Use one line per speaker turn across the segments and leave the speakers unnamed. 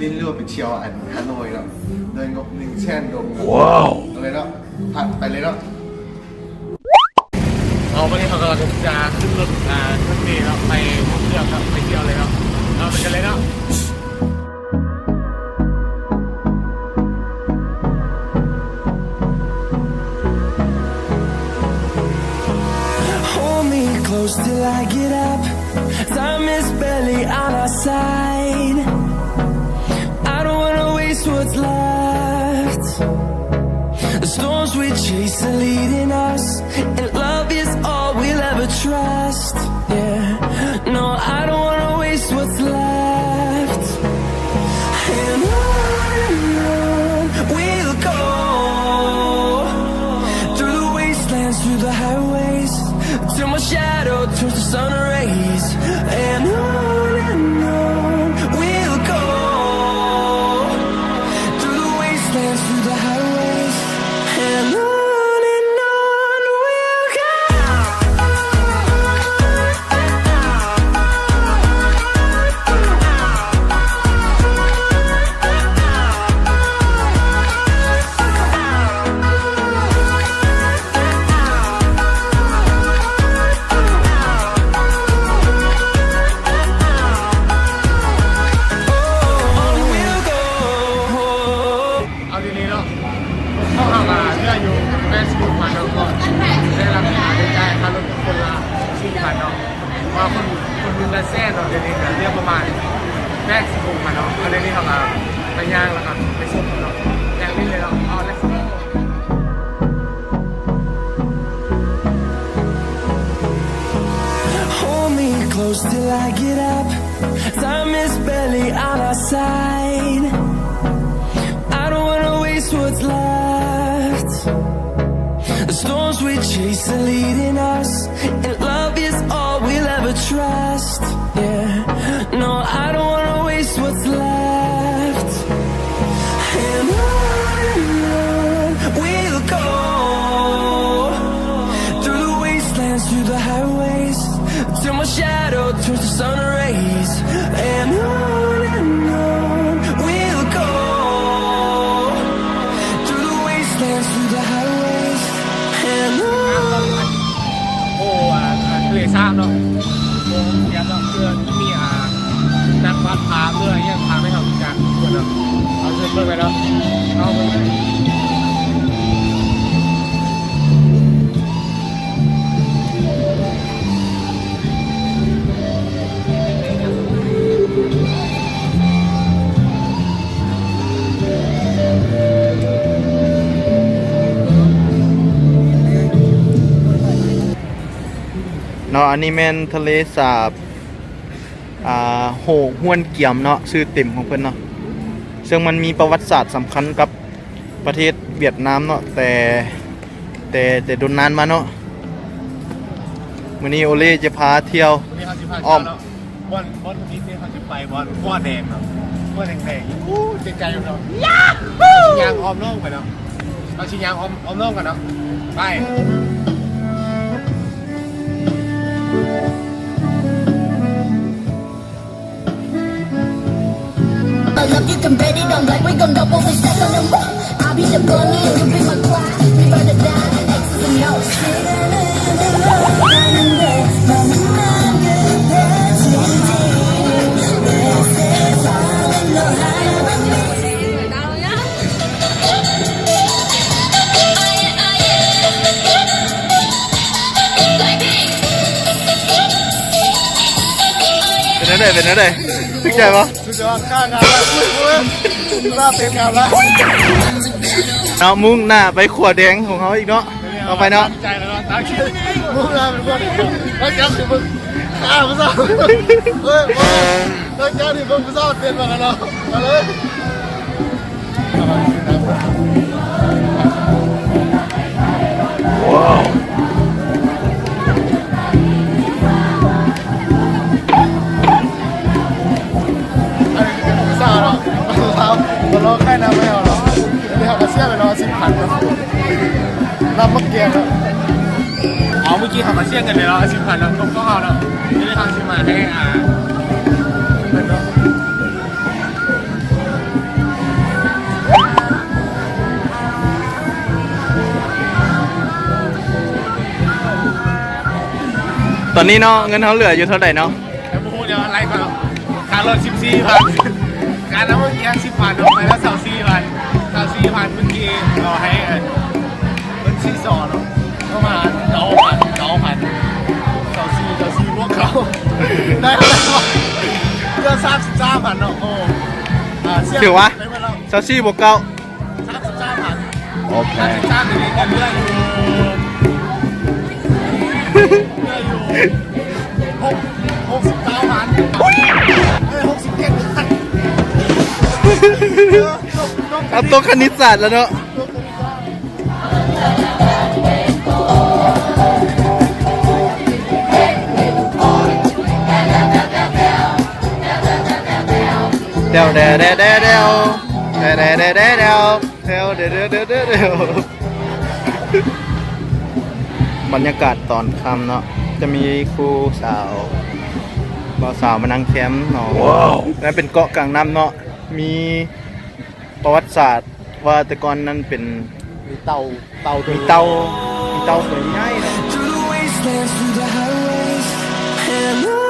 ลินเลือกไปเที่ยวอันฮานอยเนาะเดินกับ100,000 ดงว้าวอะไรเนาะผัดไปเลยเนาะ
เอาวันนี้เขากำลังจะขึ้นรถขึ้นเมล์แล้วไปเที่ยวครับไปเที่ยวเลยครับเราไปกันเลยเนาะ
Close till I get up. Time is barely on our side. I don't wanna waste what's left. The storms we chase are leading us, and love is all we'll ever trust. Yeah, no, I don't wanna waste what's left. And on we'll go, through the wastelands, through the highways, till my shadow turns to sun rays. And on we'll go, through the wastelands, through the highways. And on we'll go.
เอาทีนี้เนาะเข้าหามาเรื่องอยู่แม่สิบพันเนาะก็ได้รับค่าใช้จ่ายค่ารถคนละ4,000เนาะว่าคนนึงละแสนเนาะเดี๋ยวนี้เรียกประมาณ86,000เนาะเอาเดี๋ยวนี้เขามาไปย่างแล้วกันไปส่งเนาะย่างนี่เลยเนาะเอาแล้ว
Hold me close till I get up. Time is barely on our side. I don't wanna waste what's left. The storms we chase are leading us, and love is all we'll ever trust. Yeah, no, I don't wanna waste what's left. And on we'll go, through the wastelands, through the highways, till my shadow turns to sun rays. And on we'll go, through the wastelands, through the highways. And on
โอ้ทะเลสาบเนาะโอ้เสียเนาะเพื่อนมีนักวัดพาเพื่อยังพาไม่ทำจากคนเนาะเอาเชิญเพื่อนไปเนาะเอาไป
เนาะอันนี้แม่นทะเลสาบโหห้วนเกียมเนาะชื่อเต็มของเพิ่นเนาะซึ่งมันมีประวัติศาสตร์สำคัญกับประเทศเวียดนามเนาะแต่โดนนานมาเนาะมื้อนี้โอเล่จะพาเที่ยวอ้อม
บอลนี้ที่เขาจะไปบอลก้อนแดงเนาะก้อนแดงๆอู้เจ๋งใจอยู่เนาะชิยางออมโล่งไปเนาะเราชิยางออมโล่งกันเนาะไป
I love you, confetti, don't like we gon' double the step on the wall. I'll be the bunny and you be my cry. We better die, X's and O's.
เป็นอะไรถึงใจปะ
สุดยอดข้างงานแล้วลาเต็มงานแล้ว
เนาะมุ่งหน้าไปขวดแดงของเขาอีกเนาะเอาไปเนาะ
ใจแล้วเนาะตามคิด
มึงงานเป็นคนแล้วแกสิมึงมึงซ่าแล้วแกสิมึงซ่าเต็มมากันเนาะมาเลยว้าวเราแค่น้ำไม่เอาหรอกนี่เขาก็เชื่อไปรอ10,000น้ำมะเกียงแล้ว
เมื่อกี้เขามาเชี่ยงกันเลยเนาะ10,000แล้วก็เอาเนาะนี่ได้ทางชิมาให้เป็นเนาะ
ตอนนี้เนาะเงินเขาเหลืออยู่เท่าไหร่เนาะ
แล้วพูดเดี๋ยวอะไรก่อนเนาะค่ารถ14,000การน้ำเมื่อกี้10,000ลงไปแล้ว24,000เมื่อกี้เราให้เงินซีซอเนาะประมาณ9,000เจ้าซีพวกเขาได้เท่าไหร่วะเดือน33,000เนาะโอ้
ถือว่า
ได้มาแล้ว
เซาซี่บวกเก้า
33,000
โอเค
33ตัวนี้ก็เหลืออยู่69,00067,000
เอาตัวคณิตศาสตร์แล้วเนาะเดวเดวเดวเดวเดวเดวเดวเดวเดวเดวเดวเดวเดวเดวบรรยากาศตอนค่ำเนาะจะมีครูสาวบ่าวสาวมานั่งแคมป์เนาะและเป็นเกาะกลางน้ำเนาะมีประวัติศาสตร์ว่าแต่ก่อนนั้นเป็น
มีเตาตัว
มีเตาสวยง่ายเนาะ
Through the wastelands, through the highways, and on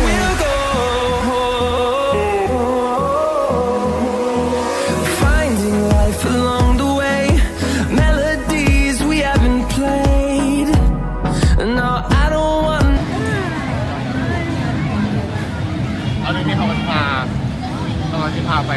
we'll go. Finding life along the way, melodies we haven't played. No, I don't want.
เอาเรื่องนี้เขาจะพาไป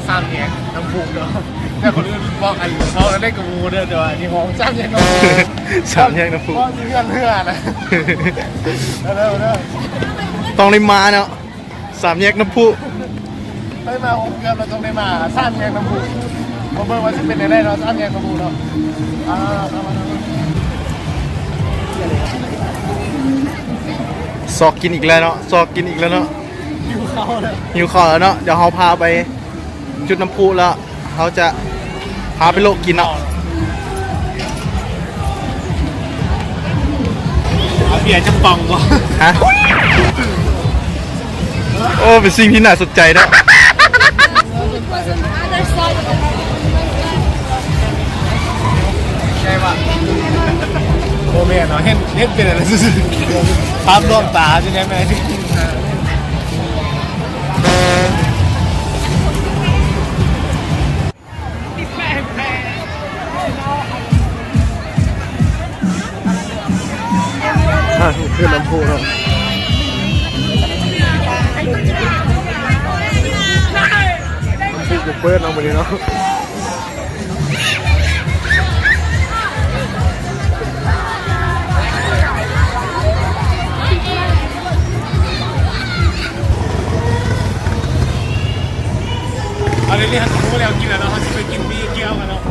สร้างแยกน้ำพุเนาะแต่คนอื่นบอกไอ้เขาได้กับงูเด้อเดี๋ยวนี่ของสร้างแยกน้ำพุ
สามแยกน้ำพุ
เพราะเพื่อนนะเด้อ
ต้องได้มาเนาะสามแยกน้ำพุ
ไม่มาองค์เกินเราต้องได้มาสร้างแยกน้ำพุมาเบิ่งว่าจะเป็นยังไงเนาะสร้างแยกน้ำพุเนาะ
ซอกกินอีกแล้วเนาะซอกกินอีกแล้วเนาะ
หิวเขาเลย
หิวข้าวแล้วเนาะเดี๋ยวเขาพาไปจุดน้ำพุแล้วเขาจะพาไปโลกกินเนาะ
เอาเบียร์จะปองก่อน
ฮะโอ้เป็นสิ่งที่น่าสนใจนะ
ใช่ป่ะโมเมนต์เนาะเห็นเป็นอะไรซื่อๆภาพดวงตาใช่ไหมที่
ขึ้นลำพูเนาะเปิดเอาไปเลยเนาะ
เอาเรื่องนี้เขาไม่ได้กินแล้วเนาะเขาจะไปกินบีเกี๊ยวกันเนาะ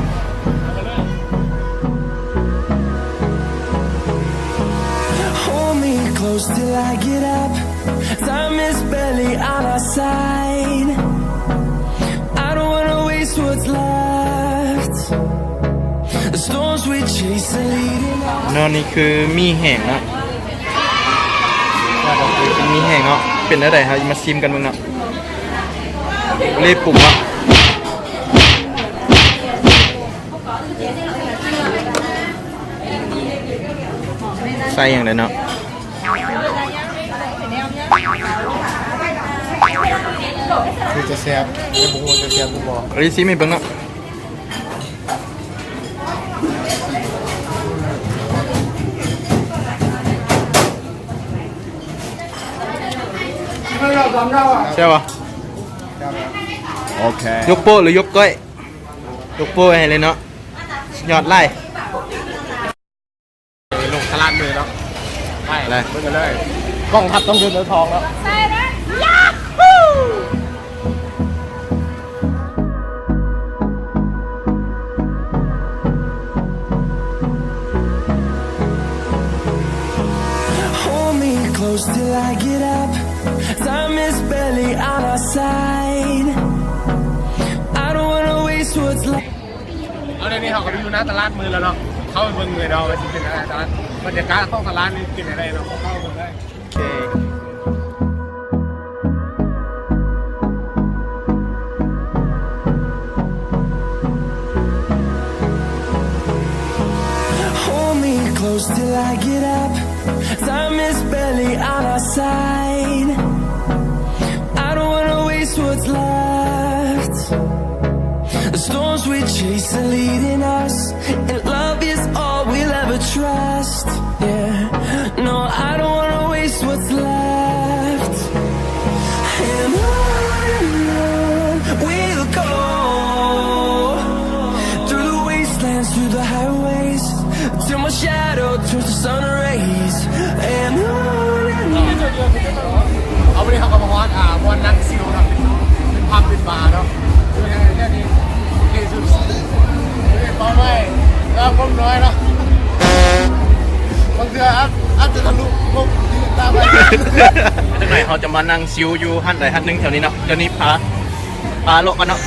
Hold me close till I get up. Time is barely on our side. I don't wanna waste what's left. The storms we chase are leading us.
เนาะนี่คือมีแห้งเนาะเป็นมีแห้งเนาะเป็นอะไรครับมาซิมกันมึงเนาะรีบปรุงเนาะใส่อย่างไรเนาะ
คือจะแซ่บไอ้บุ้งจะแซ่บบุ้งบอก
รีซิมให้เบิ่งเนาะ ใช่ป่ะโอเคยกโป้หรือยกก้อยยกโป้ให้เลยเนาะยอดไล่
ลงตลาดเลยเนาะไป
อะไร
เบิ่งกันเลยกล้องทับต้องเดินเนื้อทองแล้ว
Hold me close till I get up. Time is barely on our side.
เอาในนี้เขาก็ไปอยู่หน้าตลาดมือแล้วเนาะเข้าไปเบิ่งเลยเนาะว่าสิเป็นอะไรตลาดบรรยากาศของตลาดนี่เป็นอะไรเนาะเข้าไปเบิ่งได้
โอเค
Hold me close till I get up. Time is barely on our side. I don't wanna waste what's left. The storms we chase are leading us, and love is all we'll ever trust. Yeah, no, I don't wanna waste what's left. And on we'll go, through the wastelands, through the highways, till my shadow turns to sun rays. And on
เอาไปที่เขาก็มาฮอดมวนนั่งซิลเนาะเป็นพับเป็นบาร์เนาะคือแค่นี้โอเคสุดๆต่อไปแล้วก้มน้อยเนาะบางทีอาจจะทะลุมุกที่ตามไป
จังไหนเขาจะมานั่งซิวอยู่หันใดหันหนึงแถวนี้เนาะเดี๋ยวนี้พาโลกกันเนาะ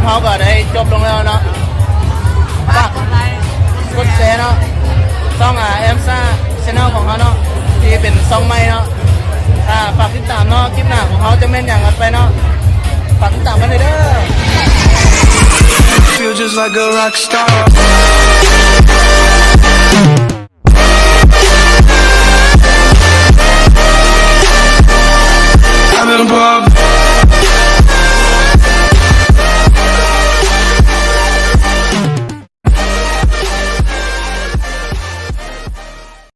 เขาก็ได้จบลงแล้วเนาะฝากกดไลค์กดแชร์เนาะช่องแอมซ่าช่องของเขาเนาะที่เป็นช่องใหม่เนาะฝากติดตามเนาะคลิปหน้าของเขาจะเป็นอย่างไรไปเนาะฝากติดตามกันเลยเด้อ
Feel just like a rock star.